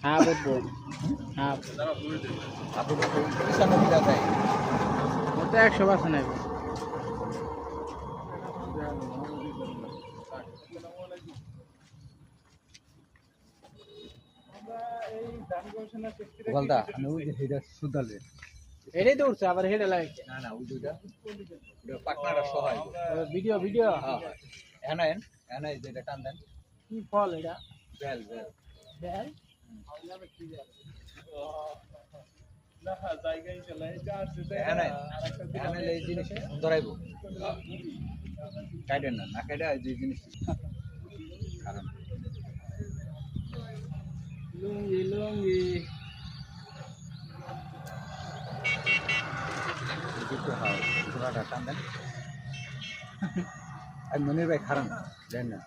হ্যাঁ বুঝবো হ্যাঁ আপনি 95 টাকা দেয় ওটা 100% নেবে বলদা আমি ওই যে হেডা সুদালে এটাই তো উঠছে আবার হেডে লাগে না না ওই দুইটা ওটা পাকনাটা সহায় ভিডিও ভিডিও হ্যাঁ হ্যাঁ এনে যেটা টান দেন কি ফল এটা বেল বেল বেল না জায়গায় চলে এনে এনে এই জিনিস ধরাইব কাটেন না না কাটে যে জিনিস কারণ লুঙ্গি লুঙ্গি পুরাটা টান দেন আর মনির ভাই খারাপ দেন না